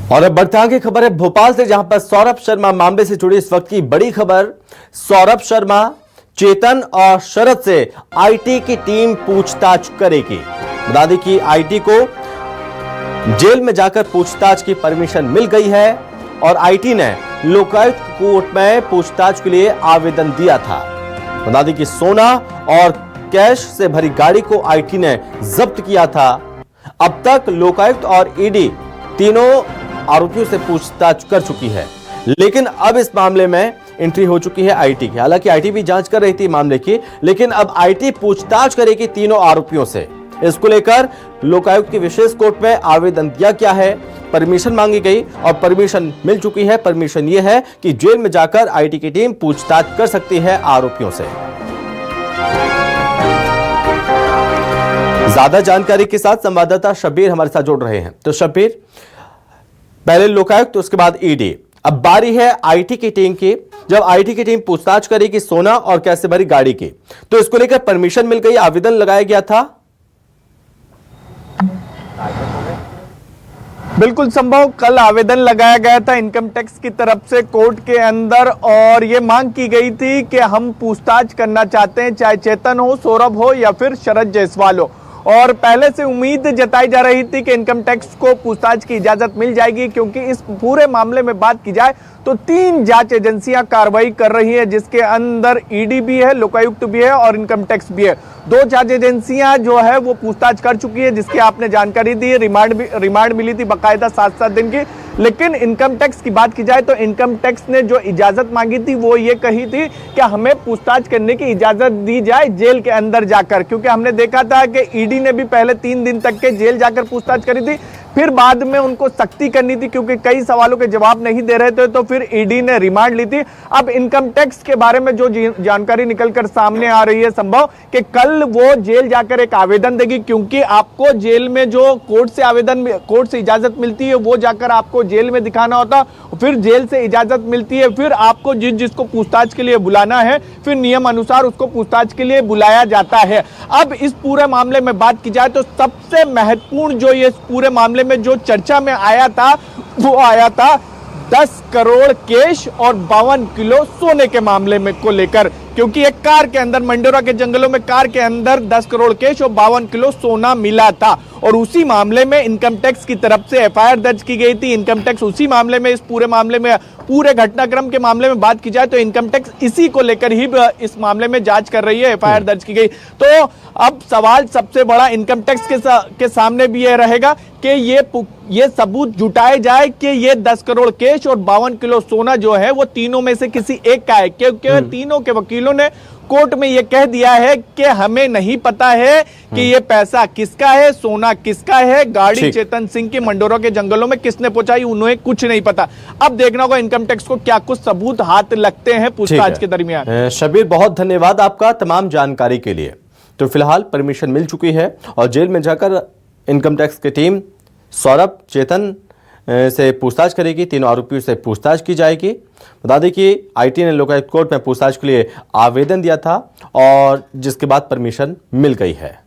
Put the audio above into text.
और अब बढ़ते आगे खबर है भोपाल से, जहां पर सौरभ शर्मा मामले से जुड़ी इस वक्त की बड़ी खबर। सौरभ शर्मा, चेतन और शरद से आईटी की टीम पूछताछ करेगी। बता दें कि आईटी को जेल में जाकर पूछताछ की परमिशन मिल गई है और आईटी ने लोकायुक्त कोर्ट में पूछताछ के लिए आवेदन दिया था। बता दें कि सोना और कैश से भरी गाड़ी को आईटी ने जब्त किया था। अब तक लोकायुक्त और ईडी तीनों आरोपियों से पूछताछ कर चुकी है, लेकिन अब इस मामले में एंट्री हो चुकी है आईटी की। हालांकि आईटी भी जांच कर रही थी मामले की, लेकिन अब आईटी पूछताछ करेगी तीनों आरोपियों से। इसको लेकर लोकायुक्त की विशेष कोर्ट में आवेदन दिया गया है, परमिशन मांगी गई और परमिशन मिल चुकी है। परमिशन यह है कि जेल में जाकर आईटी की टीम पूछताछ कर सकती है आरोपियों से। ज्यादा जानकारी के साथ संवाददाता शब्बीर हमारे साथ जुड़ रहे हैं। तो शब्बीर, पहले लोकायुक्त तो उसके बाद ईडी, अब बारी है आईटी की टीम की। जब आईटी की टीम पूछताछ करेगी सोना और कैसे भरी गाड़ी की, तो इसको लेकर परमिशन मिल गई, आवेदन लगाया गया था। बिल्कुल संभव, कल आवेदन लगाया गया था इनकम टैक्स की तरफ से कोर्ट के अंदर और ये मांग की गई थी कि हम पूछताछ करना चाहते हैं, चाहे चेतन हो, सौरभ हो या फिर शरद जायसवाल हो। और पहले से उम्मीद जताई जा रही थी कि इनकम टैक्स को पूछताछ की इजाजत मिल जाएगी, क्योंकि इस पूरे मामले में बात की जाए तो 3 जांच एजेंसियां कार्रवाई कर रही हैं, जिसके अंदर ईडी भी है, लोकायुक्त भी है और इनकम टैक्स भी है। 2 जांच एजेंसियां जो है वो पूछताछ कर चुकी है, जिसकी आपने जानकारी दी है। रिमांड मिली थी बाकायदा 7-7 दिन की। लेकिन इनकम टैक्स की बात की जाए तो इनकम टैक्स ने जो इजाजत मांगी थी वो ये कही थी कि हमें पूछताछ करने की इजाजत दी जाए जेल के अंदर जाकर, क्योंकि हमने देखा था कि ईडी ने भी पहले 3 दिन तक के जेल जाकर पूछताछ करी थी, फिर बाद में उनको सख्ती करनी थी क्योंकि कई सवालों के जवाब नहीं दे रहे थे, तो फिर ईडी ने रिमांड ली थी। अब इनकम टैक्स के बारे में जो जानकारी निकलकर सामने आ रही है संभव कि कल वो जेल जाकर एक आवेदन देगी, क्योंकि आपको जेल में जो कोर्ट से इजाजत मिलती है वो जाकर आपको जेल में दिखाना होता, फिर जेल से इजाजत मिलती है, फिर आपको जिसको पूछताछ के लिए बुलाना है फिर नियम अनुसार उसको पूछताछ के लिए बुलाया जाता है। अब इस पूरे मामले में बात की जाए तो सबसे महत्वपूर्ण जो ये पूरे मामले में जो चर्चा में आया था वो आया था 10 करोड़ कैश और 52 किलो सोने के मामले में को लेकर, क्योंकि एक कार के अंदर मंडोरा के जंगलों में कार के अंदर 10 करोड़ कैश और 52 किलो सोना मिला था और उसी मामले में इनकम टैक्स की तरफ से एफआईआर दर्ज की गई थी। इनकम टैक्स उसी मामले में, इस पूरे मामले में, पूरे घटनाक्रम के मामले में बात की जाए तो इनकम टैक्स इसी को लेकर ही इस मामले में जांच कर रही है, एफआईआर दर्ज की गई। तो अब सवाल सबसे बड़ा इनकम टैक्स के सामने भी यह रहेगा कि ये सबूत जुटाए जाए कि ये 10 करोड़ कैश और 52 किलो सोना जो है वो तीनों में से किसी एक का है, क्योंकि तीनों के वकीलों ने कोर्ट में यह कह दिया है कि हमें नहीं पता है कि ये पैसा किसका है, सोना किसका है, गाड़ी चेतन सिंह की मंडोरा के जंगलों में किसने पहुंचाई, उन्हें कुछ नहीं पता। अब देखना होगा इनकम टैक्स को क्या कुछ सबूत हाथ लगते हैं पूछताछ के दरमियान। शब्बीर, बहुत धन्यवाद आपका तमाम जानकारी के लिए। तो फिलहाल परमिशन मिल चुकी है और जेल में जाकर इनकम टैक्स की टीम सौरभ, चेतन से पूछताछ करेगी, तीनों आरोपियों से पूछताछ की जाएगी। बता दें कि आईटी ने लोकायुक्त कोर्ट में पूछताछ के लिए आवेदन दिया था और जिसके बाद परमिशन मिल गई है।